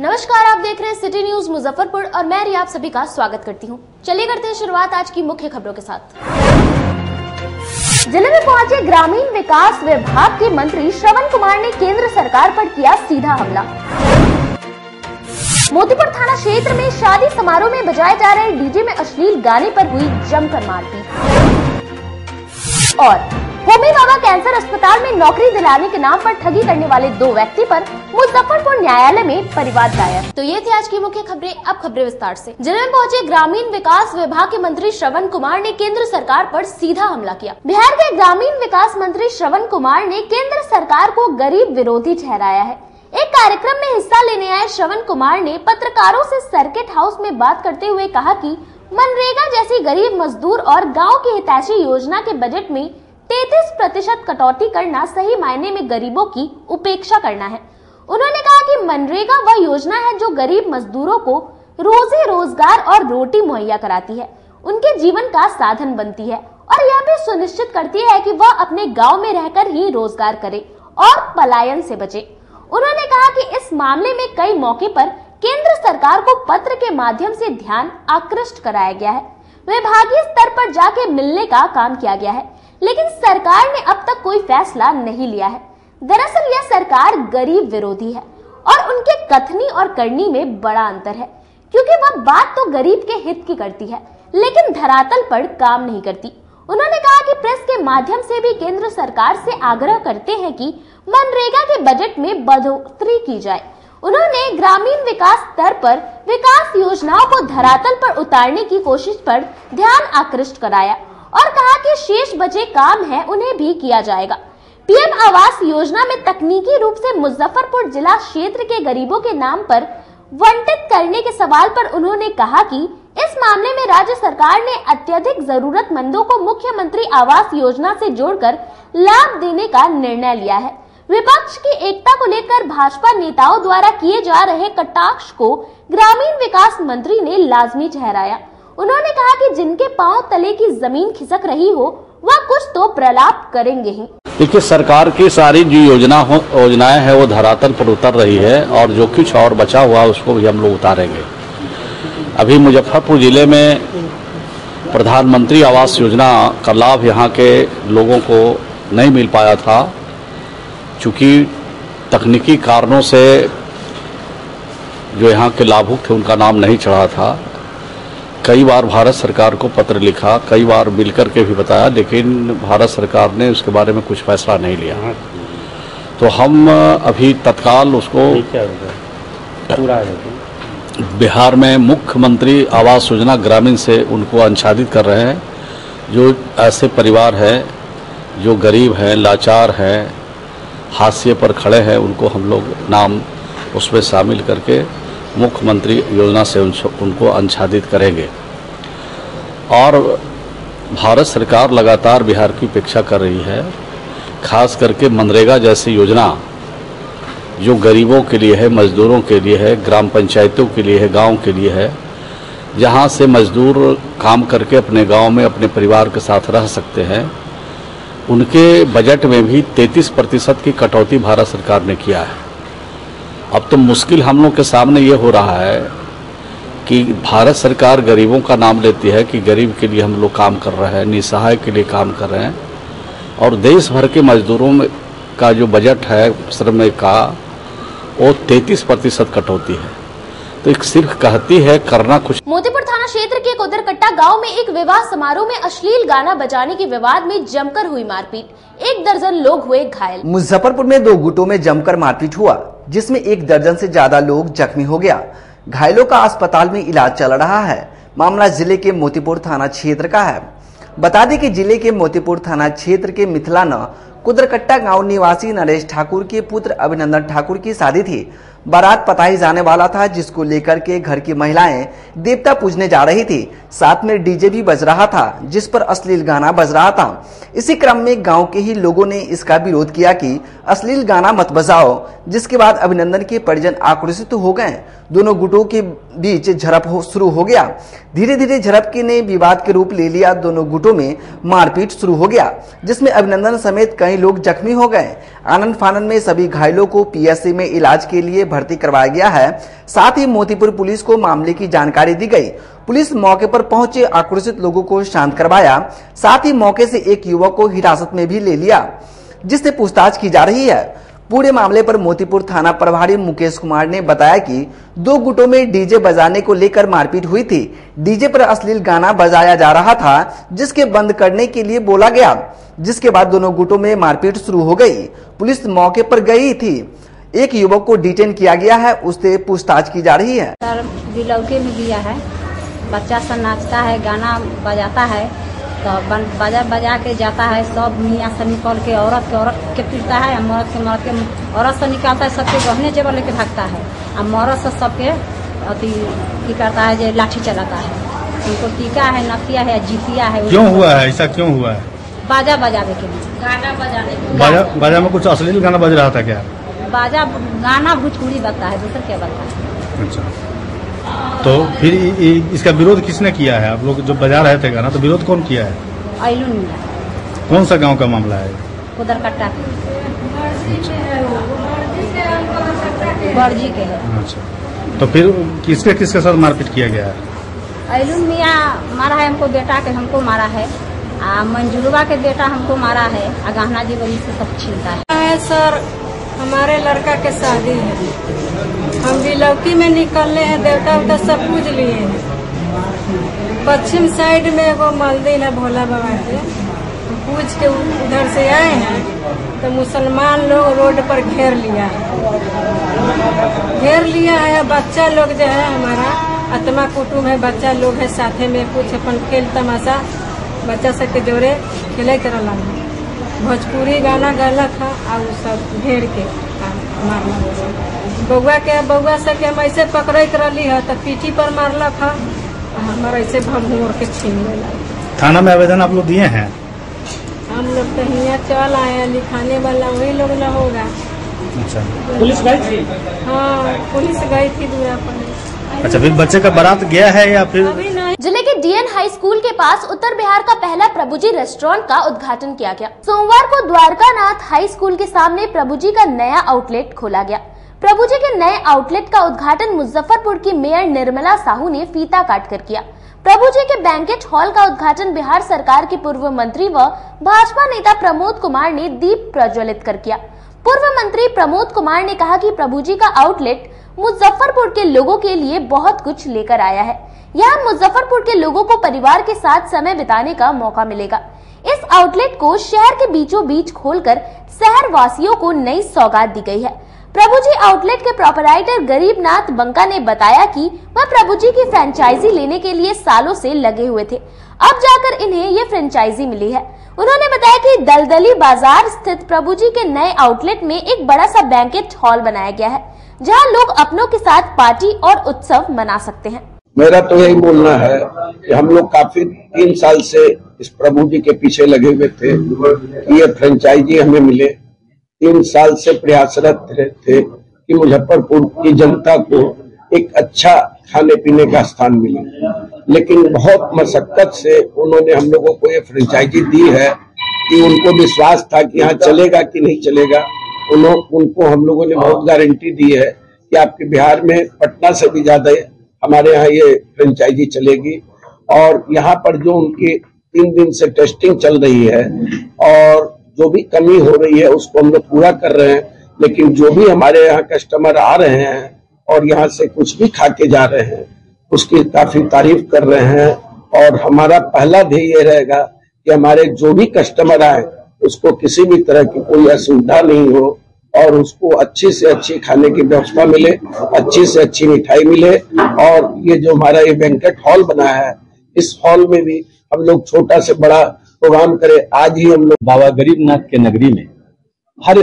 नमस्कार, आप देख रहे हैं सिटी न्यूज मुजफ्फरपुर और मैं रिया आप सभी का स्वागत करती हूं। चलिए करते हैं शुरुआत आज की मुख्य खबरों के साथ। जिले में पहुंचे ग्रामीण विकास विभाग के मंत्री श्रवण कुमार ने केंद्र सरकार पर किया सीधा हमला। मोतीपुर थाना क्षेत्र में शादी समारोह में बजाए जा रहे डीजे में अश्लील गाने पर हुई जमकर मारपीट। और होमी बाबा कैंसर अस्पताल में नौकरी दिलाने के नाम पर ठगी करने वाले 2 व्यक्ति पर मुजफ्फरपुर न्यायालय में परिवाद दायर। तो ये थी आज की मुख्य खबरें। अब खबरें विस्तार से। जिले में पहुंचे ग्रामीण विकास विभाग के मंत्री श्रवण कुमार ने केंद्र सरकार पर सीधा हमला किया। बिहार के ग्रामीण विकास मंत्री श्रवण कुमार ने केंद्र सरकार को गरीब विरोधी ठहराया है। एक कार्यक्रम में हिस्सा लेने आए श्रवण कुमार ने पत्रकारों से सर्किट हाउस में बात करते हुए कहा कि मनरेगा जैसी गरीब मजदूर और गाँव की हितैषी योजना के बजट में 33% कटौती करना सही मायने में गरीबों की उपेक्षा करना है। उन्होंने कहा कि मनरेगा वह योजना है जो गरीब मजदूरों को रोजी रोजगार और रोटी मुहैया कराती है, उनके जीवन का साधन बनती है और यह भी सुनिश्चित करती है कि वह अपने गांव में रहकर ही रोजगार करे और पलायन से बचे। उन्होंने कहा कि इस मामले में कई मौके पर केंद्र सरकार को पत्र के माध्यम से ध्यान आकृष्ट कराया गया है, विभागीय स्तर पर जाके मिलने का काम किया गया है, लेकिन सरकार ने अब तक कोई फैसला नहीं लिया है। दरअसल यह सरकार गरीब विरोधी है और उनके कथनी और करनी में बड़ा अंतर है, क्योंकि वह बात तो गरीब के हित की करती है लेकिन धरातल पर काम नहीं करती। उन्होंने कहा कि प्रेस के माध्यम से भी केंद्र सरकार से आग्रह करते हैं कि मनरेगा के बजट में बढ़ोतरी की जाए। उन्होंने ग्रामीण विकास स्तर पर विकास योजनाओं को धरातल पर उतारने की कोशिश पर ध्यान आकृष्ट कराया और कहा कि शेष बचे काम है उन्हें भी किया जाएगा। पीएम आवास योजना में तकनीकी रूप से मुजफ्फरपुर जिला क्षेत्र के गरीबों के नाम पर वंचित करने के सवाल पर उन्होंने कहा कि इस मामले में राज्य सरकार ने अत्यधिक जरूरतमंदों को मुख्यमंत्री आवास योजना से जोड़कर लाभ देने का निर्णय लिया है। विपक्ष की एकता को लेकर भाजपा नेताओं द्वारा किए जा रहे कटाक्ष को ग्रामीण विकास मंत्री ने लाजमी ठहराया। उन्होंने कहा कि जिनके पांव तले की जमीन खिसक रही हो वह कुछ तो प्रलाप करेंगे ही। देखिए, सरकार की सारी जो योजनाएं हैं वो धरातल पर उतर रही है और जो कुछ और बचा हुआ उसको भी हम लोग उतारेंगे। अभी मुजफ्फरपुर जिले में प्रधानमंत्री आवास योजना का लाभ यहाँ के लोगों को नहीं मिल पाया था, चूँकि तकनीकी कारणों से जो यहाँ के लाभुक थे उनका नाम नहीं चढ़ा था। कई बार भारत सरकार को पत्र लिखा, कई बार मिलकर के भी बताया, लेकिन भारत सरकार ने उसके बारे में कुछ फैसला नहीं लिया। तो हम अभी तत्काल उसको बिहार में मुख्यमंत्री आवास योजना ग्रामीण से उनको आच्छादित कर रहे हैं। जो ऐसे परिवार हैं जो गरीब हैं, लाचार हैं, हाशिए पर खड़े हैं, उनको हम लोग नाम उसमें शामिल करके मुख्यमंत्री योजना से उनको आच्छादित करेंगे। और भारत सरकार लगातार बिहार की उपेक्षा कर रही है, खास करके मनरेगा जैसी योजना जो गरीबों के लिए है, मजदूरों के लिए है, ग्राम पंचायतों के लिए है, गांव के लिए है, जहां से मजदूर काम करके अपने गांव में अपने परिवार के साथ रह सकते हैं। उनके बजट में भी 33% की कटौती भारत सरकार ने किया है। अब तो मुश्किल हम लोग के सामने ये हो रहा है कि भारत सरकार गरीबों का नाम लेती है कि गरीब के लिए हम लोग काम कर रहे हैं, निसहाय के लिए काम कर रहे हैं, और देश भर के मजदूरों में का जो बजट है श्रम का वो 33% कटौती है। तो एक सिर्फ कहती है, करना कुछ। मोतीपुर थाना क्षेत्र के कुदरकट्टा गांव में एक विवाह समारोह में अश्लील गाना बजाने के विवाद में जमकर हुई मारपीट। 1 दर्जन लोग हुए घायल। मुजफ्फरपुर में 2 गुटों में जमकर मारपीट हुआ, जिसमें 1 दर्जन से ज्यादा लोग जख्मी हो गया। घायलों का अस्पताल में इलाज चल रहा है। मामला जिले के मोतीपुर थाना क्षेत्र का है। बता दें कि जिले के मोतीपुर थाना क्षेत्र के मिथिलाना कुदरकट्टा गांव निवासी नरेश ठाकुर के पुत्र अभिनंदन ठाकुर की शादी थी। बारात पताई जाने वाला था, जिसको लेकर के घर की महिलाएं देवता पूजने जा रही थी। साथ में डीजे भी बज रहा था, जिस पर अश्लील गाना बज रहा था। इसी क्रम में गांव के ही लोगों ने इसका विरोध किया कि अश्लील गाना मत बजाओ, जिसके बाद अभिनंदन के परिजन आक्रोशित हो गए। दोनों गुटों के बीच झड़प शुरू हो गया। धीरे धीरे झड़प ने विवाद के रूप ले लिया। दोनों गुटों में मारपीट शुरू हो गया, जिसमें अभिनंदन समेत कई लोग जख्मी हो गए। आनन फानन में सभी घायलों को पीएससी में इलाज के लिए भर्ती करवाया गया है। साथ ही मोतीपुर पुलिस को मामले की जानकारी दी गई। पुलिस मौके पर पहुंचे आक्रोशित लोगों को शांत करवाया। साथ ही मौके से एक युवक को हिरासत में भी ले लिया, जिससे पूछताछ की जा रही है। पूरे मामले पर मोतीपुर थाना प्रभारी मुकेश कुमार ने बताया कि 2 गुटों में डीजे बजाने को लेकर मारपीट हुई थी। डीजे पर अश्लील गाना बजाया जा रहा था, जिसके बंद करने के लिए बोला गया, जिसके बाद दोनों गुटों में मारपीट शुरू हो गई। पुलिस मौके पर गई थी। एक युवक को डिटेन किया गया है, उससे पूछताछ की जा रही है। सर बिलौके में दिया है, बच्चा सब नाचता है, गाना बजाता है, तो बजा के जाता है। सब मियाँ से निकल के औरत के पीटता है, मर्द के औरत से निकालता है, सबके गहने जेवर लेके भागता है। और मर्द से सबके अति की करता है, जो लाठी चलाता है। उनको टीका है, नथिया है, जीतिया है। क्यों हुआ है ऐसा? क्यों हुआ है? बाजा बजाने के लिए, गाना बजाने के लिए। बाजा में कुछ अश्लील गाना बज रहा था क्या? बाजा गाना भोजपुरी बजता है, दूसरा क्या बजता है। अच्छा, तो फिर इसका विरोध किसने किया है? आप लोग जो बजा रहे थे गाना, तो विरोध कौन किया है? आइलून मिला। कौन सा गांव का मामला है? कुदरकट्टा बर्जी के है। अच्छा, तो फिर किसके साथ मारपीट किया गया है? आइलून मियाँ मारा है हमको, बेटा के हमको मारा है, मंजूरवा के बेटा हमको मारा है। गहना जी वही से सब छीनता है। सर हमारे लड़का के शादी है, हम बिलौकी में निकलने हैं, देवता उवता सब पूज लिए हैं। पश्चिम साइड में एगो मंदिर है भोला बाबा के, पूज के उधर से आए हैं तो मुसलमान लोग रोड पर घेर लिया है। बच्चा लोग जो है हमारा आत्मा कुटुम्ब है, बच्चा लोग है साथे में, कुछ अपन खेल तमाशा बच्चा सबके जोरे खेले कर लगा, भोजपुरी गाना गलत है और सब घेर के मारल। बउआ से के हम ऐसे पकड़ रही है तो पीठी पर मारलक है, हमारा ऐसे भमोर के छीन लेला। थाना में आवेदन आप लोग दिए हैं? हम लोग तो यहाँ चल आए हैं, लिखाने वाला वही लोग न होगा। अच्छा, पुलिस गई थी? हाँ, पुलिस गई थी दूरा पर। अच्छा, फिर बच्चे का बारात गया है या फिर? अभी नहीं। जिले के डीएन हाई स्कूल के पास उत्तर बिहार का पहला प्रभुजी रेस्टोरेंट का उद्घाटन किया गया। सोमवार को द्वारकानाथ हाई स्कूल के सामने प्रभुजी का नया आउटलेट खोला गया। प्रभुजी के नए आउटलेट का उद्घाटन मुजफ्फरपुर की मेयर निर्मला साहू ने फीता काटकर किया। प्रभुजी के बैंकेट हॉल का उद्घाटन बिहार सरकार के पूर्व मंत्री व भाजपा नेता प्रमोद कुमार ने दीप प्रज्वलित कर किया। पूर्व मंत्री प्रमोद कुमार ने कहा कि प्रभुजी का आउटलेट मुजफ्फरपुर के लोगों के लिए बहुत कुछ लेकर आया है। यहाँ मुजफ्फरपुर के लोगों को परिवार के साथ समय बिताने का मौका मिलेगा। इस आउटलेट को शहर के बीचों बीच खोलकर शहर वासियों को नई सौगात दी गई है। प्रभुजी आउटलेट के प्रोपराइटर गरीबनाथ बंका ने बताया कि वह प्रभुजी की फ्रेंचाइजी लेने के लिए सालों से लगे हुए थे, अब जाकर इन्हें ये फ्रेंचाइजी मिली है। उन्होंने बताया कि दलदली बाजार स्थित प्रभुजी के नए आउटलेट में एक बड़ा सा बैंकेट हॉल बनाया गया है, जहां लोग अपनों के साथ पार्टी और उत्सव मना सकते हैं। मेरा तो यही बोलना है कि हम लोग काफी 3 साल से इस प्रभुजी के पीछे लगे हुए थे कि ये फ्रेंचाइजी हमें मिले। 3 साल से प्रयासरत थे कि मुजफ्फरपुर की जनता को एक अच्छा खाने पीने का स्थान मिले, लेकिन बहुत मशक्कत से उन्होंने हम लोगों को ये फ्रेंचाइजी दी है कि उनको विश्वास था कि यहाँ चलेगा कि नहीं चलेगा। उनको हम लोगों ने बहुत गारंटी दी है कि आपके बिहार में पटना से भी ज्यादा हमारे यहाँ ये फ्रेंचाइजी चलेगी। और यहाँ पर जो उनकी 3 दिन से टेस्टिंग चल रही है और जो भी कमी हो रही है उसको हम लोग पूरा कर रहे हैं, लेकिन जो भी हमारे यहाँ कस्टमर आ रहे हैं और यहाँ से कुछ भी खा के जा रहे हैं उसकी काफी तारीफ कर रहे हैं। और हमारा पहला ध्येय ये रहेगा कि हमारे जो भी कस्टमर आए उसको किसी भी तरह की कोई असुविधा नहीं हो और उसको अच्छी से अच्छी खाने की व्यवस्था मिले, अच्छी से अच्छी मिठाई मिले। और ये जो हमारा ये बैंकेट हॉल बना है, इस हॉल में भी हम लोग छोटा से बड़ा प्रोग्राम करें। आज ही हम लोग बाबा गरीबनाथ के नगरी में हर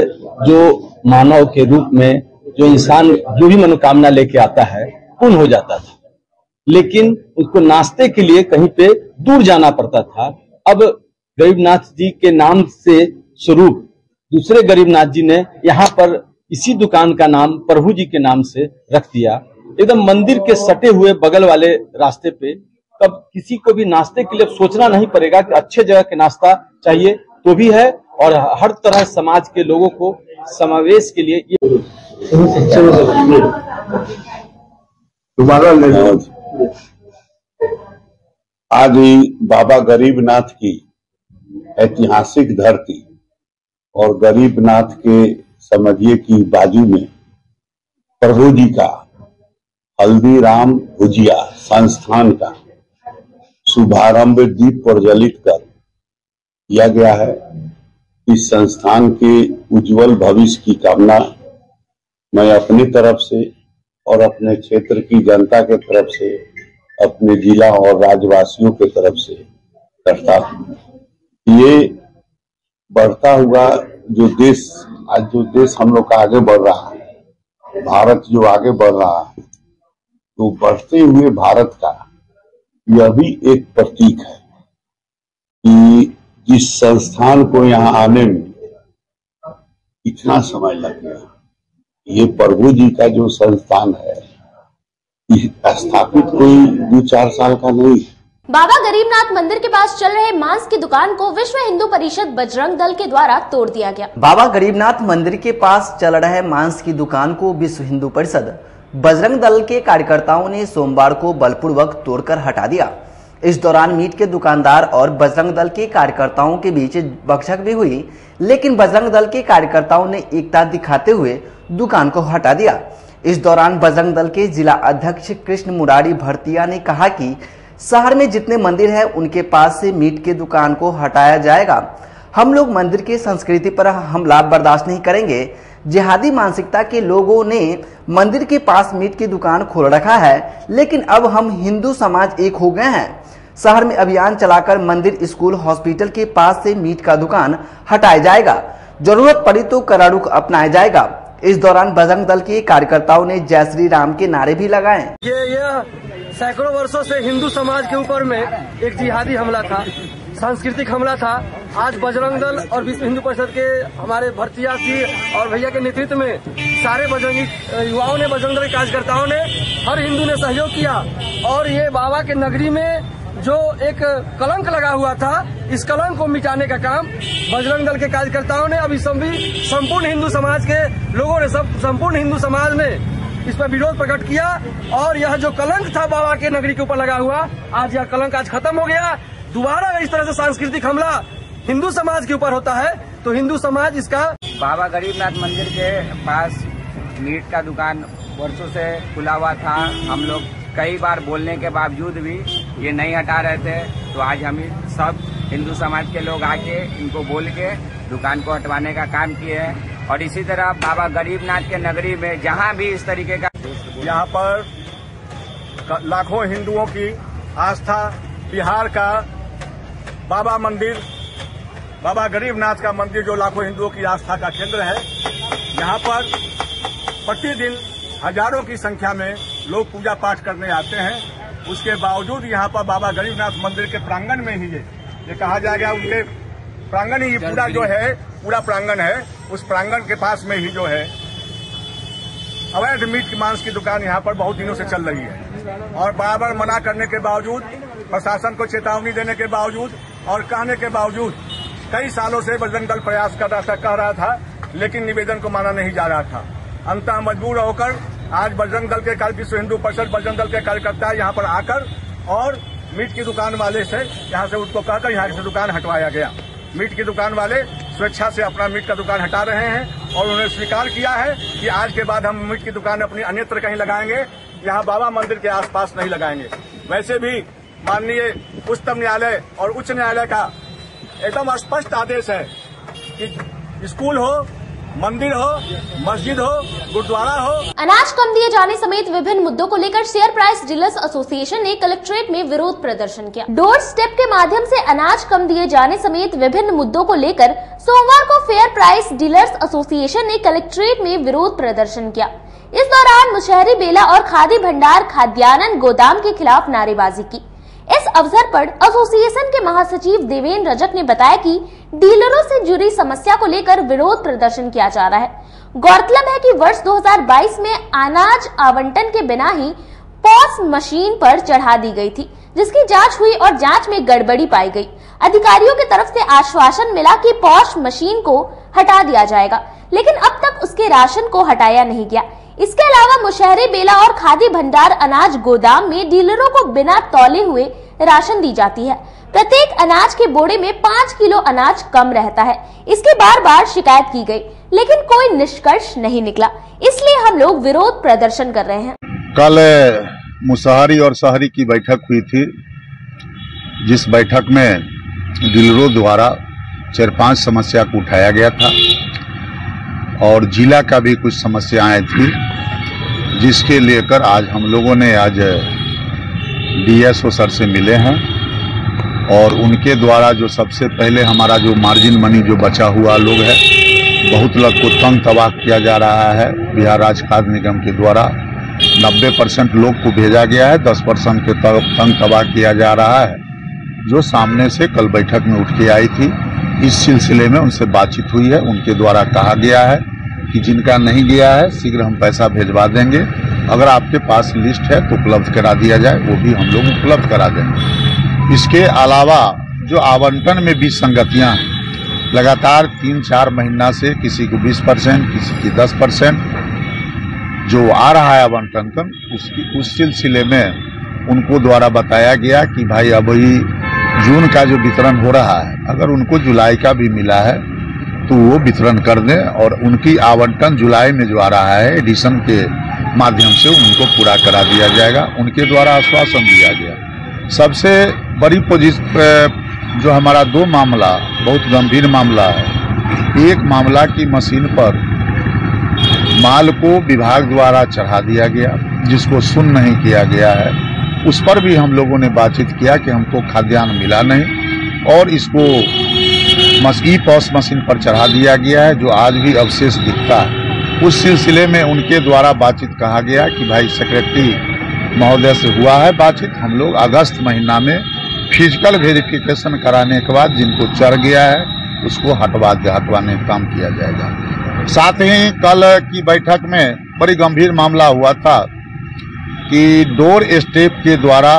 जो मानव के रूप में जो इंसान जो भी मनोकामना लेके आता है पूर्ण हो जाता था, लेकिन उसको नाश्ते के लिए कहीं पे दूर जाना पड़ता था। अब गरीबनाथ जी के नाम से स्वरूप दूसरे गरीबनाथ जी ने यहाँ पर इसी दुकान का नाम प्रभु जी के नाम से रख दिया, एकदम मंदिर के सटे हुए बगल वाले रास्ते पे। तब किसी को भी नाश्ते के लिए सोचना नहीं पड़ेगा कि अच्छे जगह के नाश्ता चाहिए तो भी है और हर तरह समाज के लोगों को समावेश के लिए ये आज ही बाबा गरीबनाथ की ऐतिहासिक धरती और गरीबनाथ के समझिए की बाजू में प्रभु जी का हल्दीराम भुजिया संस्थान का शुभारंभ दीप प्रज्वलित कर किया गया है। इस संस्थान के उज्जवल भविष्य की कामना मैं अपनी तरफ से और अपने क्षेत्र की जनता के तरफ से, अपने जिला और राज्यवासियों के तरफ से करता हूं। ये बढ़ता हुआ जो देश, आज जो देश हम लोग का आगे बढ़ रहा है, भारत जो आगे बढ़ रहा है, तो बढ़ते हुए भारत का यह भी एक प्रतीक है कि जिस संस्थान को यहाँ आने में इतना समय लग गया, ये प्रभु जी का जो संस्थान है स्थापित कोई 2-4 साल का नहीं है। बाबा गरीबनाथ मंदिर के पास चल रहे मांस की दुकान को विश्व हिंदू परिषद बजरंग दल के द्वारा तोड़ दिया गया। बाबा गरीबनाथ मंदिर के पास चल रहे मांस की दुकान को विश्व हिंदू परिषद बजरंग दल के कार्यकर्ताओं ने सोमवार को बलपूर्वक तोड़कर हटा दिया। इस दौरान मीट के दुकानदार और बजरंग दल के कार्यकर्ताओं के बीच बकझक भी हुई, लेकिन बजरंग दल के कार्यकर्ताओं ने एकता दिखाते हुए दुकान को हटा दिया। इस दौरान बजरंग दल के जिला अध्यक्ष कृष्ण मुरारी भरतिया ने कहा कि शहर में जितने मंदिर हैं उनके पास से मीट के दुकान को हटाया जाएगा। हम लोग मंदिर की संस्कृति पर हमला बर्दाश्त नहीं करेंगे। जिहादी मानसिकता के लोगों ने मंदिर के पास मीट की दुकान खोल रखा है, लेकिन अब हम हिंदू समाज एक हो गए हैं। शहर में अभियान चलाकर मंदिर, स्कूल, हॉस्पिटल के पास से मीट का दुकान हटाया जाएगा। जरूरत पड़ी तो कड़ा रुख अपनाया जाएगा। इस दौरान बजरंग दल के कार्यकर्ताओं ने जय श्री राम के नारे भी लगाए। यह सैकड़ों वर्षों से हिंदू समाज के ऊपर में एक जिहादी हमला था, सांस्कृतिक हमला था। आज बजरंग दल और विश्व हिंदू परिषद के हमारे भरतिया जी और भैया के नेतृत्व में सारे बजरंगी युवाओं ने, बजरंग दल के कार्यकर्ताओं ने, हर हिंदू ने सहयोग किया और ये बाबा के नगरी में जो एक कलंक लगा हुआ था, इस कलंक को मिटाने का काम बजरंग दल के कार्यकर्ताओं ने, अभी संपूर्ण हिंदू समाज के लोगों ने, संपूर्ण हिंदू समाज ने इस पर विरोध प्रकट किया। और यह जो कलंक था बाबा के नगरी के ऊपर लगा हुआ, आज यह कलंक आज खत्म हो गया। दोबारा अगर इस तरह से सांस्कृतिक हमला हिंदू समाज के ऊपर होता है तो हिंदू समाज इसका। बाबा गरीबनाथ मंदिर के पास मीट का दुकान वर्षों से खुला हुआ था। हम लोग कई बार बोलने के बावजूद भी ये नहीं हटा रहे थे, तो आज हम सब हिंदू समाज के लोग आके इनको बोल के दुकान को हटवाने का काम किए हैं। और इसी तरह बाबा गरीबनाथ के नगरी में जहाँ भी इस तरीके का, यहाँ पर लाखों हिंदुओं की आस्था, बिहार का बाबा मंदिर, बाबा गरीबनाथ का मंदिर जो लाखों हिंदुओं की आस्था का केंद्र है, यहाँ पर प्रतिदिन हजारों की संख्या में लोग पूजा पाठ करने आते हैं। उसके बावजूद यहाँ पर बाबा गरीबनाथ मंदिर के प्रांगण में ही ये कहा जाएगा, उनके प्रांगण ही पूरा जो है, पूरा प्रांगण है, उस प्रांगण के पास में ही जो है अवैध मीट की मांस की दुकान यहाँ पर बहुत दिनों से चल रही है। और बार मना करने के बावजूद, प्रशासन को चेतावनी देने के बावजूद और कहने के बावजूद कई सालों से बजरंग दल प्रयास कर रहा था, कह रहा था, लेकिन निवेदन को माना नहीं जा रहा था। अंततः मजबूर होकर आज बजरंग दल के विश्व हिंदू परिषद बजरंग दल के कार्यकर्ता यहाँ पर आकर और मीट की दुकान वाले से यहाँ से उनको कहकर यहाँ से दुकान हटवाया गया। मीट की दुकान वाले स्वेच्छा से अपना मीट का दुकान हटा रहे हैं और उन्होंने स्वीकार किया है कि आज के बाद हम मीट की दुकान अपनी अन्यत्र कहीं लगाएंगे, यहाँ बाबा मंदिर के आसपास नहीं लगाएंगे। वैसे भी माननीय उच्चतम न्यायालय और उच्च न्यायालय का एकदम स्पष्ट आदेश है कि स्कूल हो, मंदिर हो, मस्जिद हो, गुरुद्वारा हो। अनाज कम दिए जाने समेत विभिन्न मुद्दों को लेकर शेयर प्राइस डीलर्स एसोसिएशन ने कलेक्ट्रेट में विरोध प्रदर्शन किया। डोर स्टेप के माध्यम से अनाज कम दिए जाने समेत विभिन्न मुद्दों को लेकर सोमवार को फेयर प्राइस डीलर्स एसोसिएशन ने कलेक्ट्रेट में विरोध प्रदर्शन किया। इस दौरान मुशहरी बेला और खादी भंडार खाद्यान्न गोदाम के खिलाफ नारेबाजी की। इस अवसर पर एसोसिएशन के महासचिव देवेंद्र रजक ने बताया कि डीलरों से जुड़ी समस्या को लेकर विरोध प्रदर्शन किया जा रहा है। गौरतलब है कि वर्ष 2022 में अनाज आवंटन के बिना ही पॉस मशीन पर चढ़ा दी गई थी, जिसकी जांच हुई और जांच में गड़बड़ी पाई गई। अधिकारियों की तरफ से आश्वासन मिला कि पॉस मशीन को हटा दिया जाएगा, लेकिन अब तक उसके राशन को हटाया नहीं गया। इसके अलावा मुशहरी बेला और खादी भंडार अनाज गोदाम में डीलरों को बिना तौले हुए राशन दी जाती है। प्रत्येक अनाज के बोरे में 5 किलो अनाज कम रहता है। इसकी बार बार शिकायत की गई, लेकिन कोई निष्कर्ष नहीं निकला। इसलिए हम लोग विरोध प्रदर्शन कर रहे हैं। कल मुशहरी और शहरी की बैठक हुई थी, जिस बैठक में डीलरों द्वारा 4-5 समस्या को उठाया गया था और जिला का भी कुछ समस्याएं थी, जिसके लेकर आज हम लोगों ने आज डीएसओ सर से मिले हैं और उनके द्वारा जो सबसे पहले हमारा जो मार्जिन मनी जो बचा हुआ लोग है, बहुत लोग को तंग तबाह किया जा रहा है। बिहार राज्य खाद्य निगम के द्वारा 90% लोग को भेजा गया है, 10% के तंग तबाह किया जा रहा है, जो सामने से कल बैठक में उठ के आई थी। इस सिलसिले में उनसे बातचीत हुई है। उनके द्वारा कहा गया है कि जिनका नहीं गया है शीघ्र हम पैसा भेजवा देंगे। अगर आपके पास लिस्ट है तो उपलब्ध करा दिया जाए, वो भी हम लोग उपलब्ध करा देंगे। इसके अलावा जो आवंटन में भी संगतियां लगातार 3-4 महीना से किसी को 20%, किसी की 10% जो आ रहा है आवंटन का, उस सिलसिले में उनको द्वारा बताया गया कि भाई अभी जून का जो वितरण हो रहा है, अगर उनको जुलाई का भी मिला है तो वो वितरण कर दें और उनकी आवंटन जुलाई में जो आ रहा है एडिशन के माध्यम से उनको पूरा करा दिया जाएगा। उनके द्वारा आश्वासन दिया गया। सबसे बड़ी जो हमारा 2 मामला बहुत गंभीर मामला है। एक मामला की मशीन पर माल को विभाग द्वारा चढ़ा दिया गया, जिसको सुन नहीं किया गया है। उस पर भी हम लोगों ने बातचीत किया कि हमको खाद्यान्न मिला नहीं और इसको पॉस मशीन पर चढ़ा दिया गया है, जो आज भी अवशेष दिखता है। उस सिलसिले में उनके द्वारा बातचीत कहा गया कि भाई सेक्रेटरी महोदय से हुआ है बातचीत, हम लोग अगस्त महीना में फिजिकल वेरिफिकेशन कराने के बाद जिनको चढ़ गया है उसको हटवाने का काम किया जाएगा। साथ ही कल की बैठक में बड़ी गंभीर मामला हुआ था कि डोर स्टेप के द्वारा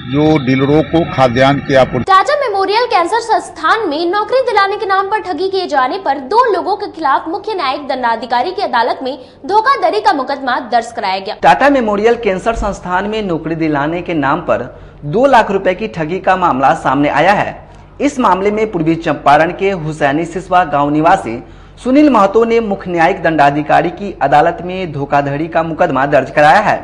जो डीलरों को खाद्यान्न की आपूर्ति। टाटा मेमोरियल कैंसर संस्थान में नौकरी दिलाने के नाम पर ठगी किए जाने पर 2 लोगों के खिलाफ मुख्य न्यायिक दंडाधिकारी की अदालत में धोखाधड़ी का मुकदमा दर्ज कराया गया। टाटा मेमोरियल कैंसर संस्थान में नौकरी दिलाने के नाम पर 2 लाख रुपए की ठगी का मामला सामने आया है। इस मामले में पूर्वी चंपारण के हुसैनी सिसवा गाँव निवासी सुनील महतो ने मुख्य न्यायिक दंडाधिकारी की अदालत में धोखाधड़ी का मुकदमा दर्ज कराया है।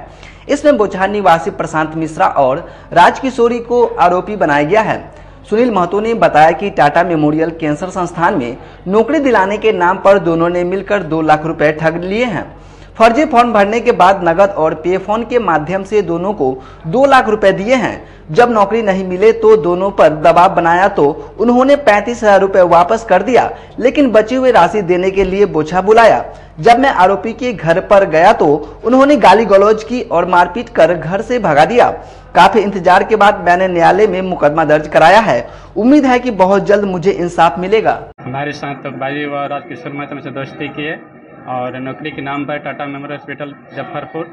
इसमें बोचहार निवासी प्रशांत मिश्रा और राजकिशोरी को आरोपी बनाया गया है। सुनील महतो ने बताया कि टाटा मेमोरियल कैंसर संस्थान में नौकरी दिलाने के नाम पर दोनों ने मिलकर 2 लाख रुपए ठग लिए हैं। फर्जी फॉर्म भरने के बाद नगद और पे फोन के माध्यम से दोनों को 2 लाख रुपए दिए हैं। जब नौकरी नहीं मिले तो दोनों पर दबाव बनाया तो उन्होंने 35,000 रुपए वापस कर दिया, लेकिन बची हुई राशि देने के लिए बोछा बुलाया। जब मैं आरोपी के घर पर गया तो उन्होंने गाली गलौज की और मारपीट कर घर से भगा दिया। काफी इंतजार के बाद मैंने न्यायालय में मुकदमा दर्ज कराया है। उम्मीद है कि बहुत जल्द मुझे इंसाफ मिलेगा। हमारे साथ बाजी व राजकिशोर महतो से दोस्ती किए और नौकरी के नाम पर टाटा मेमोरियल हॉस्पिटल मुजफ्फरपुर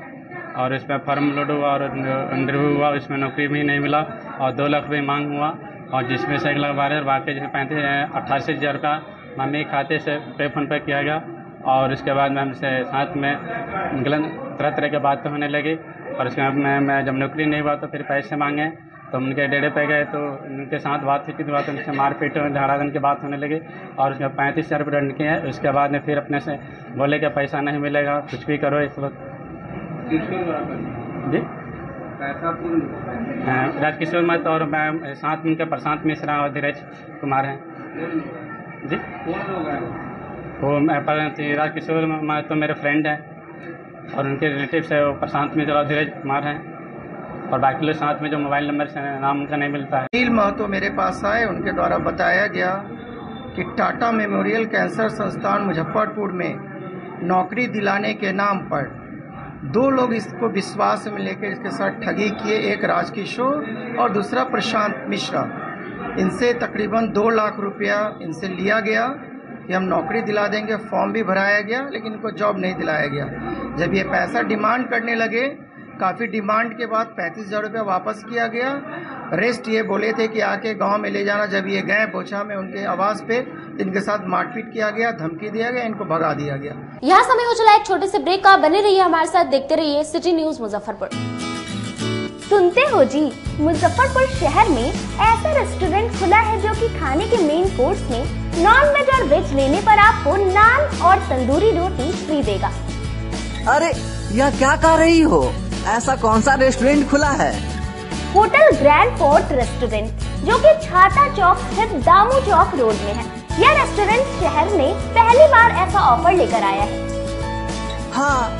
और इसमें फॉर्म लोड हुआ और इंटरव्यू हुआ, इसमें नौकरी भी नहीं मिला और 2 लाख रुपये मांग हुआ और जिसमें से 1,12,000 बाकी जिसमें 88,000 रुपया मम्मी खाते से पे फोन पे किया गया और उसके बाद में हमसे साथ में तरह तरह की बातें होने लगी और उसके बाद मैं जब नौकरी नहीं हुआ तो फिर पैसे मांगे तो उनके डेढ़े पे गए तो उनके साथ बात हुई थी, उनसे मारपीट झाड़ाधन की बात होने लगी और उसमें 35,000 रुपये दंड किए। उसके बाद में फिर अपने से बोले कि पैसा नहीं मिलेगा, कुछ भी करो इस वक्त। जी राजकिशोर महतो और मैं साथ उनके प्रशांत मिश्रा और धीरज कुमार हैं। जी वो राजकिशोर महतो मेरे फ्रेंड हैं और उनके रिलेटिव है वो प्रशांत मिश्रा और धीरज कुमार हैं और बाकी लोग साथ में जो मोबाइल नंबर से नाम उनका नहीं मिलता है। सुनील महतो मेरे पास आए, उनके द्वारा बताया गया कि टाटा मेमोरियल कैंसर संस्थान मुजफ्फरपुर में नौकरी दिलाने के नाम पर 2 लोग इसको विश्वास में लेकर इसके साथ ठगी किए, एक राजकिशोर और दूसरा प्रशांत मिश्रा। इनसे तकरीबन 2 लाख रुपया इनसे लिया गया कि हम नौकरी दिला देंगे। फॉर्म भी भराया गया लेकिन इनको जॉब नहीं दिलाया गया। जब ये पैसा डिमांड करने लगे काफ़ी डिमांड के बाद 35,000 रुपया वापस किया गया। रेस्ट ये बोले थे कि आके गांव में ले जाना। जब ये गए पोछा में उनके आवास पे, इनके साथ मारपीट किया गया, धमकी दिया गया, इनको भगा दिया गया। यहाँ समय हो चला एक छोटे से ब्रेक का। बने रहिए हमारे साथ, देखते रहिए सिटी न्यूज मुजफ्फरपुर। सुनते हो जी, मुजफ्फरपुर शहर में ऐसा रेस्टोरेंट खुला है जो कि खाने के मेन कोर्स में नॉन वेज और वेज लेने पर आपको नान और तंदूरी रोटी फ्री देगा। अरे यह क्या कह रही हो? ऐसा कौन सा रेस्टोरेंट खुला है? होटल ग्रैंड फोर्ट रेस्टोरेंट, जो कि छाता चौक स्थित दामू चौक रोड में है। यह रेस्टोरेंट शहर में पहली बार ऐसा ऑफर लेकर आया है। हाँ,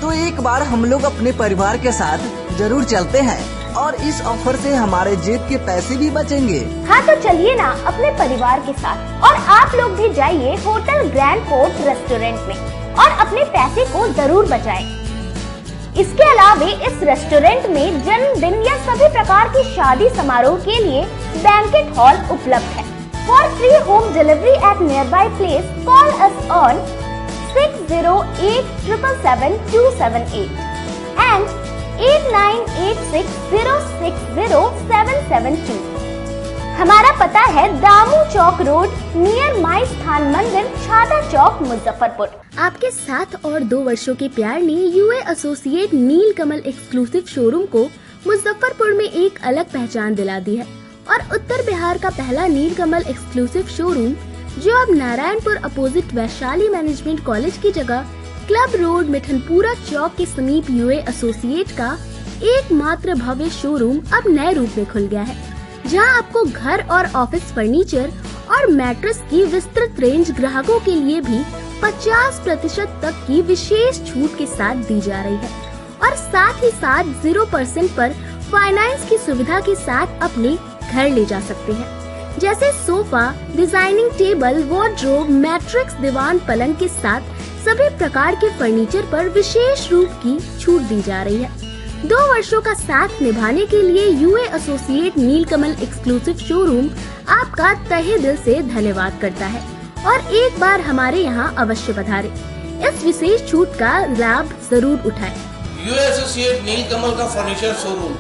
तो एक बार हम लोग अपने परिवार के साथ जरूर चलते हैं और इस ऑफर से हमारे जेब के पैसे भी बचेंगे। हाँ तो चलिए ना अपने परिवार के साथ, और आप लोग भी जाइए होटल ग्रैंड फोर्ट रेस्टोरेंट में और अपने पैसे को जरूर बचाएं। इसके अलावा इस रेस्टोरेंट में जन्मदिन या सभी प्रकार की शादी समारोह के लिए बैंकेट हॉल उपलब्ध है। For free home delivery at near by place call us on 6087777278 and 8986060772। हमारा पता है दामू चौक रोड नियर माई स्थान मंदिर, छाता चौक, मुजफ्फरपुर। आपके 7 और 2 वर्षों के प्यार ने यूए एसोसिएट नीलकमल एक्सक्लूसिव शोरूम को मुजफ्फरपुर में एक अलग पहचान दिला दी है। और उत्तर बिहार का पहला नीलकमल एक्सक्लूसिव शोरूम, जो अब Narayanpur opposite Vaishali management college की जगह क्लब रोड मिठनपुरा चौक के समीप यूए एसोसिएट का एकमात्र भव्य शोरूम अब नए रूप में खुल गया है, जहां आपको घर और ऑफिस फर्नीचर और मैट्रेस की विस्तृत रेंज ग्राहकों के लिए भी 50% तक की विशेष छूट के साथ दी जा रही है। और साथ ही साथ 0% पर फाइनेंस की सुविधा के साथ अपने घर ले जा सकते हैं, जैसे sofa, designing table, wardrobe, mattress, दीवान, पलंग के साथ सभी प्रकार के फर्नीचर पर विशेष रूप की छूट दी जा रही है। 2 वर्षों का साथ निभाने के लिए यूए एसोसिएट नीलकमल एक्सक्लूसिव शोरूम आपका तहे दिल से धन्यवाद करता है और एक बार हमारे यहाँ अवश्य पधारें। इस विशेष छूट का लाभ जरूर उठाएं। यूए एसोसिएट नीलकमल का फर्नीचर शोरूम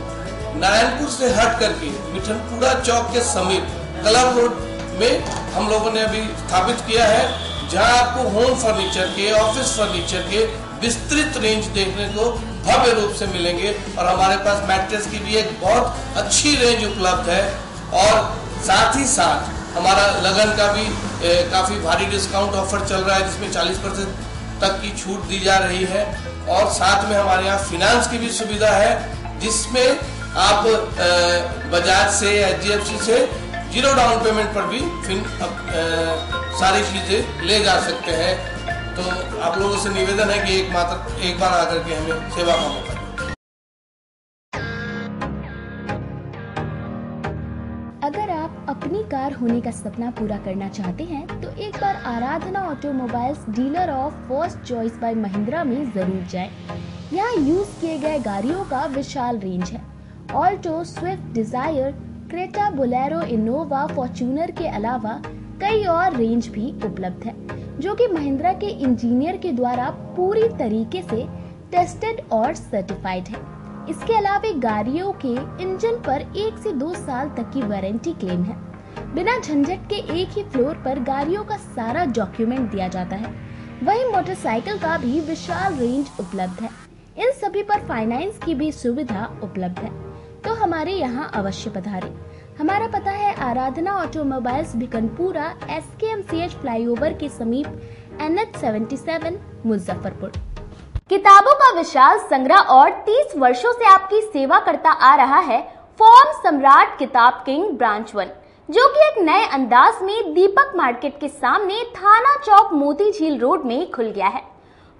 नारायणपुर से हट करके मिठनपुरा चौक के समीप क्लब रोड में हम लोगों ने अभी स्थापित किया है, जहां आपको होम फर्नीचर के, ऑफिस फर्नीचर के विस्तृत रेंज देखने को भव्य रूप से मिलेंगे। और हमारे पास मैट्रेस की भी एक बहुत अच्छी रेंज उपलब्ध है। और साथ ही साथ हमारा लगन का भी काफी भारी डिस्काउंट ऑफर चल रहा है, जिसमें 40% तक की छूट दी जा रही है। और साथ में हमारे यहाँ फाइनेंस की भी सुविधा है, जिसमें आप बजाज से, एचडीएफसी से 0 डाउन पेमेंट पर भी सारी चीजें ले जा सकते हैं। तो आप लोगों से निवेदन है कि एक बार आकर के हमें सेवा का मौका दें। अगर आप अपनी कार होने का सपना पूरा करना चाहते हैं तो एक बार Aradhana automobiles, dealer of first choice by Mahindra में जरूर जाएं। यहाँ यूज किए गए गाड़ियों का विशाल रेंज है। Alto, Swift, Dzire, Creta, Bolero, Innova, Fortuner के अलावा कई और रेंज भी उपलब्ध है, जो कि महिंद्रा के इंजीनियर के द्वारा पूरी तरीके से टेस्टेड और सर्टिफाइड है। इसके अलावा गाड़ियों के इंजन पर 1 से 2 साल तक की वारंटी क्लेम है। बिना झंझट के एक ही फ्लोर पर गाड़ियों का सारा डॉक्यूमेंट दिया जाता है। वहीं मोटरसाइकिल का भी विशाल रेंज उपलब्ध है। इन सभी पर फाइनेंस की भी सुविधा उपलब्ध है, तो हमारे यहाँ अवश्य पधारें। हमारा पता है आराधना ऑटोमोबाइल्स, भिकनपुरा, SKMCH फ्लाईओवर के समीप, NH 77, मुजफ्फरपुर। किताबों का विशाल संग्रह और 30 वर्षों से आपकी सेवा करता आ रहा है फॉर्म सम्राट किताब किंग ब्रांच 1, जो कि एक नए अंदाज में दीपक मार्केट के सामने थाना चौक मोती झील रोड में खुल गया है।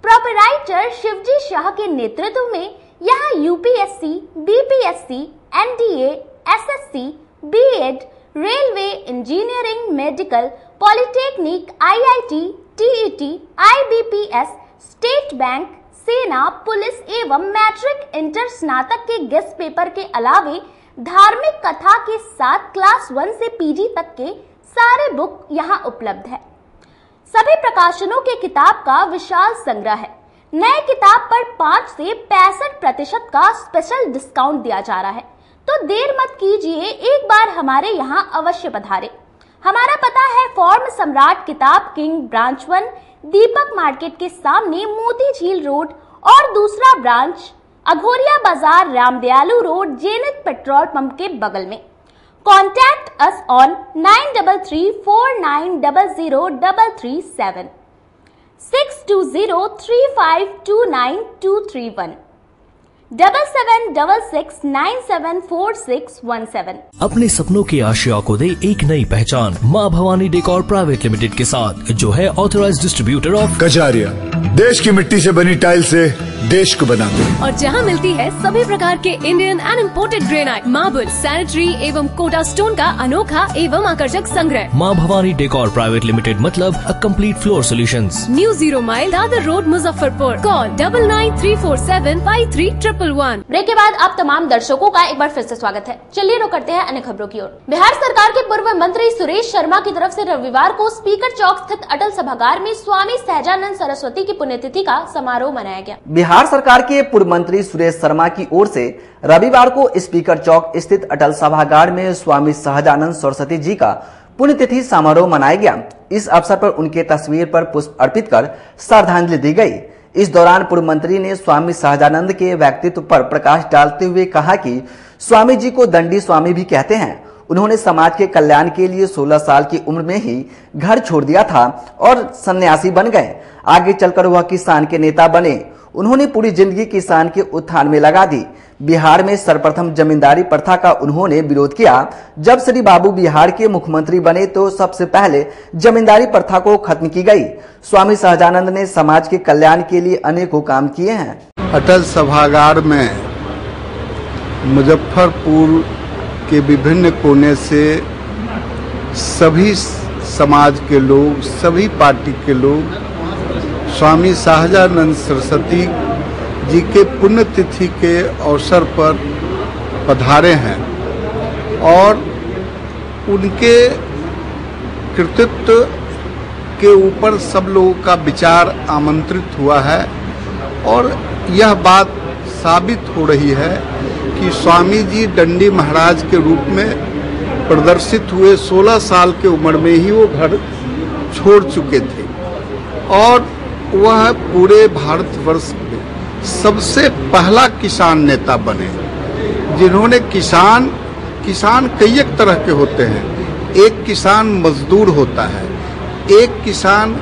प्रोपराइटर शिवजी शाह के नेतृत्व में यहाँ UPSC, BPSC, NDA, SSC, BEd, railway, engineering, medical, polytechnic, IIT, TET, IBPS, state bank, सेना, पुलिस एवं मैट्रिक इंटर स्नातक के गेस्ट पेपर के अलावे धार्मिक कथा के साथ क्लास 1 से PG तक के सारे बुक यहाँ उपलब्ध है। सभी प्रकाशनों के किताब का विशाल संग्रह है। नए किताब पर 5 से 65% का स्पेशल डिस्काउंट दिया जा रहा है, तो देर मत कीजिए, एक बार हमारे यहाँ अवश्य पधारे। हमारा पता है फॉर्म सम्राट किताब किंग ब्रांच 1 दीपक मार्केट के सामने मोती झील रोड और दूसरा ब्रांच अघोरिया बाजार Ramdayalu road Jenit petrol pump के बगल में। Contact us on 9334900337 6203529231 7766974617। अपने सपनों की आशिया को दे एक नई पहचान माँ भवानी डेकोर प्राइवेट लिमिटेड के साथ, जो है ऑथराइज्ड डिस्ट्रीब्यूटर ऑफ कजारिया। देश की मिट्टी से बनी टाइल से देश को बनाते हैं। और जहां मिलती है सभी प्रकार के Indian and imported granite, marble, sanitary एवं कोटा स्टोन का अनोखा एवं आकर्षक संग्रह। माँ भवानी डेकोर प्राइवेट लिमिटेड मतलब a complete floor solutions. New 0 mile Dadar road Muzaffarpur. Call 9934753111। Break के बाद आप तमाम दर्शकों का एक बार फिर से स्वागत है। चलिए रुक करते हैं अन्य खबरों की ओर। बिहार सरकार के पूर्व मंत्री सुरेश शर्मा की तरफ से रविवार को स्पीकर चौक स्थित अटल सभागार में स्वामी सहजानंद सरस्वती की पुण्यतिथि का समारोह मनाया गया। बिहार सरकार के पूर्व मंत्री सुरेश शर्मा की ओर से रविवार को स्पीकर चौक स्थित अटल सभागार में स्वामी सहजानंद सरस्वती जी का पुण्यतिथि समारोह मनाया गया। इस अवसर पर उनके तस्वीर पर पुष्प अर्पित कर श्रद्धांजलि दी गई। इस दौरान पूर्व मंत्री ने स्वामी सहजानंद के व्यक्तित्व पर प्रकाश डालते हुए कहा कि स्वामी जी को दंडी स्वामी भी कहते हैं। उन्होंने समाज के कल्याण के लिए 16 साल की उम्र में ही घर छोड़ दिया था और सन्यासी बन गए। आगे चलकर वह किसान के नेता बने। उन्होंने पूरी जिंदगी किसान के उत्थान में लगा दी। बिहार में सर्वप्रथम जमींदारी प्रथा का उन्होंने विरोध किया। जब श्री बाबू बिहार के मुख्यमंत्री बने तो सबसे पहले जमींदारी प्रथा को खत्म की गई। स्वामी सहजानंद ने समाज के कल्याण के लिए अनेकों काम किए हैं। अटल सभागार में मुजफ्फरपुर के विभिन्न कोने से सभी समाज के लोग, सभी पार्टी के लोग स्वामी सहजानंद सरस्वती जी के पुण्यतिथि के अवसर पर पधारे हैं और उनके कृतित्व के ऊपर सब लोगों का विचार आमंत्रित हुआ है और यह बात साबित हो रही है कि स्वामी जी दंडी महाराज के रूप में प्रदर्शित हुए 16 साल की उम्र में ही वो घर छोड़ चुके थे और वह पूरे भारतवर्ष में सबसे पहला किसान नेता बने, जिन्होंने किसान कई एक तरह के होते हैं। एक किसान मजदूर होता है, एक किसान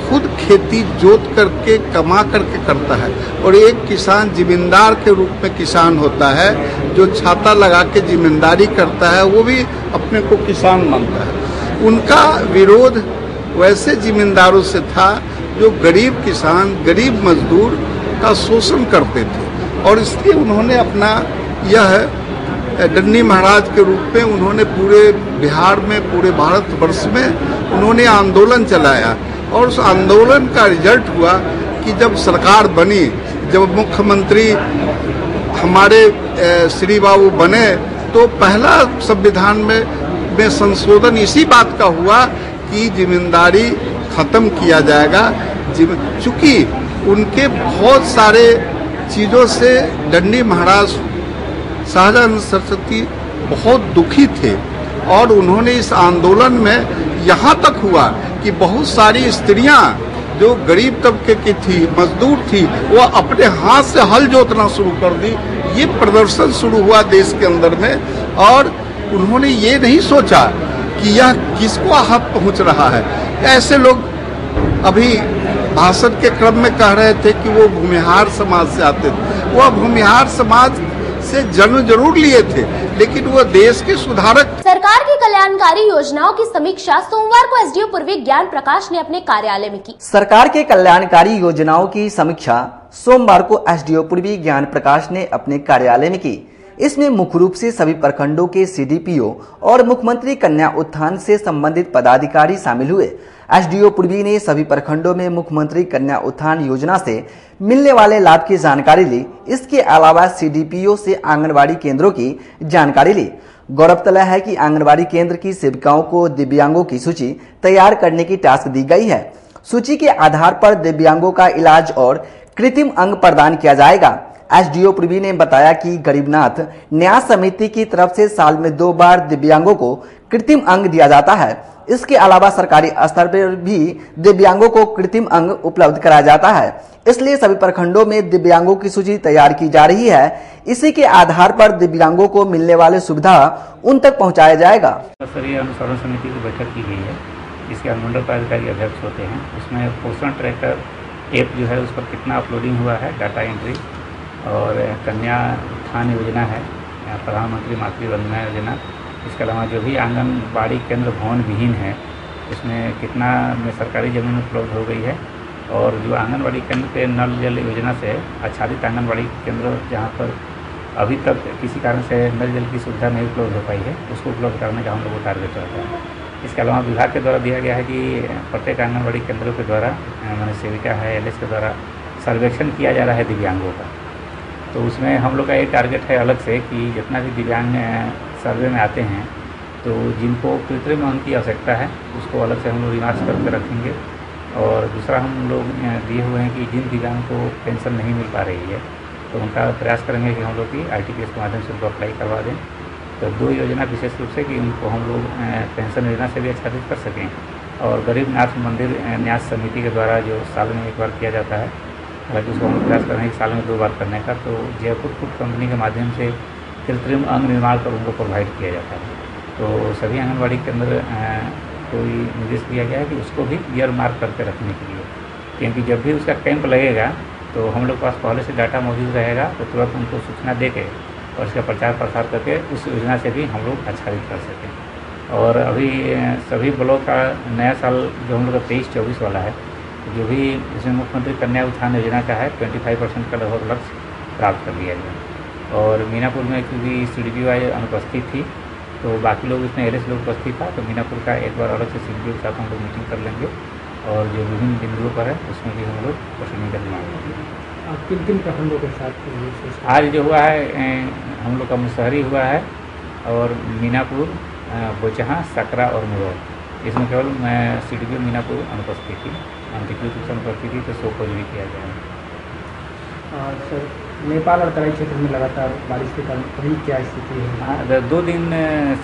खुद खेती जोत करके कमा करके करता है और एक किसान जिम्मेदार के रूप में किसान होता है, जो छाता लगा के जिम्मेदारी करता है, वो भी अपने को किसान मानता है। उनका विरोध वैसे जिम्मेदारों से था जो गरीब किसान, गरीब मजदूर का शोषण करते थे और इसलिए उन्होंने अपना यह दंडी महाराज के रूप में उन्होंने पूरे बिहार में, पूरे भारतवर्ष में उन्होंने आंदोलन चलाया और उस आंदोलन का रिजल्ट हुआ कि जब सरकार बनी, जब मुख्यमंत्री हमारे श्री बाबू बने तो पहला संविधान में संशोधन इसी बात का हुआ कि जिम्मेदारी खत्म किया जाएगा। चूंकि उनके बहुत सारे चीज़ों से दंडी महाराज सहजानंद सरस्वती बहुत दुखी थे और उन्होंने इस आंदोलन में यहाँ तक हुआ कि बहुत सारी स्त्रियां जो गरीब तबके की थी, मजदूर थी, वो अपने हाथ से हल जोतना शुरू कर दी। ये प्रदर्शन शुरू हुआ देश के अंदर में और उन्होंने ये नहीं सोचा कि यह किसको हाथ पहुंच रहा है। ऐसे लोग अभी भाषण के क्रम में कह रहे थे कि वो भूमिहार समाज से आते थे। वो भूमिहार समाज से जन्म जरूर लिए थे, लेकिन वो देश के सुधारक। सरकार की कल्याणकारी योजनाओं की समीक्षा सोमवार को एसडीओ पूर्वी ज्ञान प्रकाश ने अपने कार्यालय में की। सरकार के कल्याणकारी योजनाओं की समीक्षा सोमवार को एसडीओ पूर्वी ज्ञान प्रकाश ने अपने कार्यालय में की। इसमें मुख्य रूप से सभी प्रखंडों के सीडीपीओ और मुख्यमंत्री कन्या उत्थान से संबंधित पदाधिकारी शामिल हुए। एसडीओ पूर्वी ने सभी प्रखंडों में मुख्यमंत्री कन्या उत्थान योजना से मिलने वाले लाभ की जानकारी ली। इसके अलावा सीडीपीओ से आंगनबाड़ी केंद्रों की जानकारी ली। गौरतलब है कि आंगनबाड़ी केंद्र की सेविकाओं को दिव्यांगों की सूची तैयार करने की टास्क दी गई है। सूची के आधार पर दिव्यांगों का इलाज और कृत्रिम अंग प्रदान किया जाएगा। एसडीओ पूर्वी ने बताया कि गरीबनाथ न्यास समिति की तरफ से साल में 2 बार दिव्यांगों को कृत्रिम अंग दिया जाता है। इसके अलावा सरकारी स्तर पर भी दिव्यांगों को कृत्रिम अंग उपलब्ध कराया जाता है, इसलिए सभी प्रखंडों में दिव्यांगों की सूची तैयार की जा रही है। इसी के आधार पर दिव्यांगों को मिलने वाले सुविधा उन तक पहुंचाया जाएगा। स्तरीय अनुसरण समिति की बैठक की गई है, जिसके अनुमंडल पदाधिकारी अध्यक्ष होते हैं। उसमें पोषण ट्रैकर ऐप जो है उस पर कितना अपलोडिंग हुआ है, डाटा एंट्री, और कन्या उत्थान योजना है, प्रधानमंत्री मातृ वंदना योजना। इसके अलावा जो भी आंगनबाड़ी केंद्र भवन विहीन है उसमें कितना में सरकारी ज़मीन उपलब्ध हो गई है, और जो आंगनबाड़ी केंद्र पे नल जल योजना से आच्छादित आंगनबाड़ी केंद्र जहाँ पर अभी तक किसी कारण से नल जल की सुविधा नहीं उपलब्ध हो पाई है, उसको उपलब्ध करने का हम लोग को टारगेट रहता है। इसके अलावा विभाग के द्वारा दिया गया है कि प्रत्येक आंगनबाड़ी केंद्रों के द्वारा मैंने सेविका है एलएस के द्वारा सर्वेक्षण किया जा रहा है दिव्यांगों का। तो उसमें हम लोग का एक टारगेट है अलग से कि जितना भी दिव्यांग सर्वे में आते हैं तो जिनको कृत्रिम अंग की आवश्यकता है उसको अलग से हम लोग रिमार्क्स करके रखेंगे। और दूसरा हम लोग दिए हुए हैं कि जिन दिव्यांग को पेंशन नहीं मिल पा रही है तो उनका प्रयास करेंगे कि हम लोग की आरटीपीएस के माध्यम से उनको अप्लाई करवा दें। तो 2 योजना विशेष रूप से कि उनको हम लोग पेंशन योजना से भी आच्छादित कर सकें, और गरीबनाथ मंदिर न्यास समिति के द्वारा जो साल में 1 बार किया जाता है, हालांकि उसको हम प्रयास कर रहे हैं साल में 2 बार करने का। तो जयपुर फूड कंपनी के माध्यम से कृत्रिम अंग निर्माण कर उनको प्रोवाइड किया जाता है। तो सभी आंगनबाड़ी के अंदर कोई निर्देश दिया गया है कि उसको भी ईयर मार्क करके रखने के लिए, क्योंकि जब भी उसका कैंप लगेगा तो हम लोग के पास पहले से डाटा मौजूद रहेगा, तो तुरंत उनको सूचना दे के और इसका प्रचार प्रसार करके उस योजना से भी हम लोग आच्छादित कर सकें। और अभी सभी ब्लॉक का नया साल जो हम लोग का 23-24 वाला है, जो भी इसमें मुख्यमंत्री कन्या उत्थान योजना का है 25% का लगभग लक्ष्य प्राप्त कर लिया गया। और मीनापुर में क्योंकि CDPO अनुपस्थित थी तो बाकी लोग इसमें एलएस लोग उपस्थित था, तो मीनापुर का एक बार अलग से CDPO के साथ हम लोग मीटिंग कर लेंगे, और जो विभिन्न बिंदुओं पर है उसमें भी हम लोग प्रश्न का निर्माण करेंगे। किन किन प्रखंडों के साथ आज जो हुआ है हम लोग का मुसहरी हुआ है, और मीनापुर, बोचहा, सकरा और मुरौल, इसमें केवल CDPO मीनापुर अनुपस्थित थी, अधिकृत रूप से अनुपस्थित थी, तो 100 खोज भी किया गया है। सर, नेपाल और तराई क्षेत्र में लगातार बारिश के कारण अभी क्या स्थिति है? 2 दिन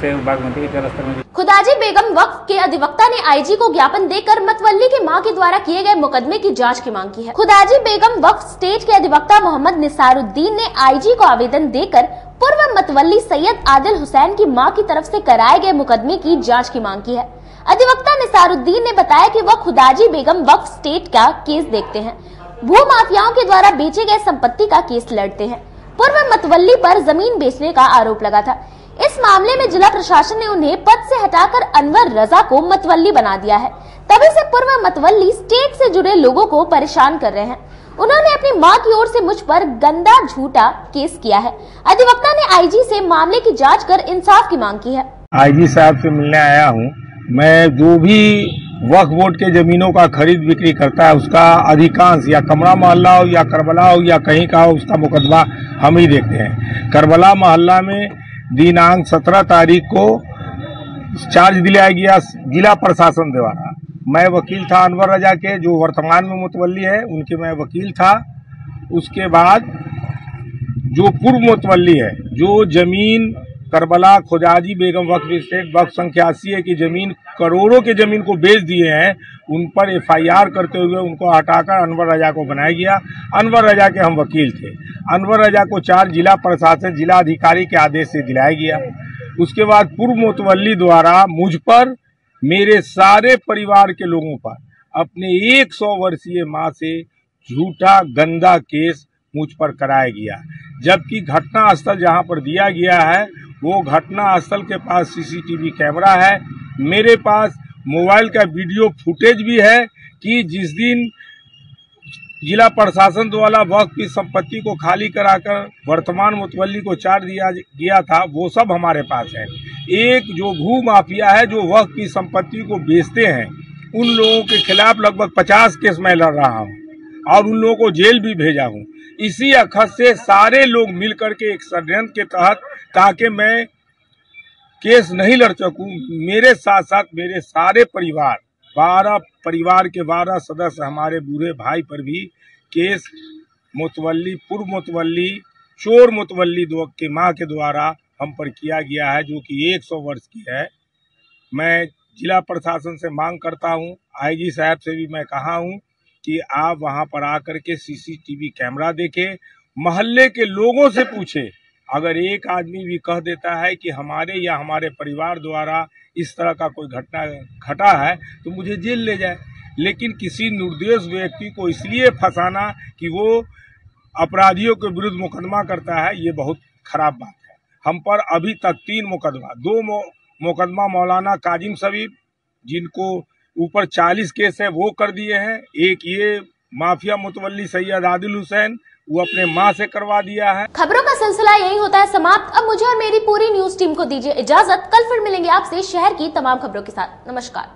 से बागमती के जलस्तर में खुदाजी बेगम वक्फ के अधिवक्ता ने आईजी को ज्ञापन देकर मतवल्ली की मां के द्वारा किए गए मुकदमे की जांच की मांग की है। खुदाजी बेगम वक्फ स्टेट के अधिवक्ता मोहम्मद निसारुद्दीन ने आईजी को आवेदन देकर पूर्व मतवल्ली सैयद आदिल हुसैन की मां की तरफ से कराए गए मुकदमे की जाँच की मांग की है। अधिवक्ता निसारुद्दीन ने बताया कि वह खुदाजी बेगम वक्फ स्टेट का केस देखते हैं, भू माफियाओं के द्वारा बेचे गए संपत्ति का केस लड़ते हैं। पूर्व मतवल्ली पर जमीन बेचने का आरोप लगा था। इस मामले में जिला प्रशासन ने उन्हें पद से हटाकर अनवर रजा को मतवल्ली बना दिया है। तभी से पूर्व मतवल्ली स्टेट से जुड़े लोगों को परेशान कर रहे हैं। उन्होंने अपनी मां की ओर से मुझ पर गंदा झूठा केस किया है। अधिवक्ता ने आईजी से मामले की जाँच कर इंसाफ की मांग की है। आईजी साहब से मिलने आया हूँ। मैं जो भी वक्फ बोर्ड के जमीनों का खरीद बिक्री करता है उसका अधिकांश या कमरा मोहल्ला हो या करबला हो या कहीं का हो, उसका मुकदमा हम ही देखते हैं। करबला मोहल्ला में दिनांक 17 तारीख को चार्ज दिलाया गया जिला प्रशासन द्वारा। मैं वकील था अनवर रजा के, जो वर्तमान में मुतवल्ली है, उनके मैं वकील था। उसके बाद जो पूर्व मुतवल्ली है, जो जमीन करबला खुदाजी बेगम वक्फ स्टेट वक्फ संख्या 80 की जमीन, करोड़ों की जमीन को बेच दिए हैं, उन पर FIR करते हुए उनको हटाकर अनवर रजा को बनाया गया। अनवर रजा के हम वकील थे। अनवर रजा को चार्ज जिला प्रशासन जिला अधिकारी के आदेश से दिलाया गया। उसके बाद पूर्व मुतवल्ली द्वारा मुझ पर, मेरे सारे परिवार के लोगों पर, अपने 100 वर्षीय मां से झूठा गंदा केस मुझ पर कराया गया। जबकि घटना स्थल जहां पर दिया गया है वो घटना स्थल के पास CCTV कैमरा है। मेरे पास मोबाइल का वीडियो फुटेज भी है कि जिस दिन जिला प्रशासन द्वारा वक्फ की संपत्ति को खाली कराकर वर्तमान मुतवल्ली को चार्ज दिया गया था, वो सब हमारे पास है। एक जो भू माफिया है जो वक्फ की संपत्ति को बेचते हैं, उन लोगों के खिलाफ लगभग 50 केस मैं लड़ रहा हूँ और उन लोगों को जेल भी भेजा हूँ। इसी अखत से सारे लोग मिलकर के एक षड्यंत्र के तहत, ताकि मैं केस नहीं लड़ सकूं, मेरे साथ साथ मेरे सारे परिवार, 12 परिवार के 12 सदस्य, हमारे बूढ़े भाई पर भी केस मुतवल्ली, पूर्व मुतवल्ली, चोर मुतवल्ली के माँ के द्वारा हम पर किया गया है, जो कि 100 वर्ष की है। मैं जिला प्रशासन से मांग करता हूँ, आईजी साहब से भी मैं कहा हूँ कि आप वहाँ पर आकर के सीसीटीवी कैमरा देखें, मोहल्ले के लोगों से पूछे। अगर एक आदमी भी कह देता है कि हमारे या हमारे परिवार द्वारा इस तरह का कोई घटना घटा है तो मुझे जेल ले जाए, लेकिन किसी निर्दोष व्यक्ति को इसलिए फंसाना कि वो अपराधियों के विरुद्ध मुकदमा करता है, ये बहुत खराब बात है। हम पर अभी तक 3 मुकदमा, 2 मुकदमा मौलाना काजिम सबीब जिनको ऊपर 40 केस है वो कर दिए हैं, एक ये माफिया मुतवल्ली सैयद आदिल हुसैन वो अपने माँ से करवा दिया है। खबरों का सिलसिला यही होता है समाप्त। अब मुझे और मेरी पूरी न्यूज टीम को दीजिए इजाजत। कल फिर मिलेंगे आपसे शहर की तमाम खबरों के साथ। नमस्कार।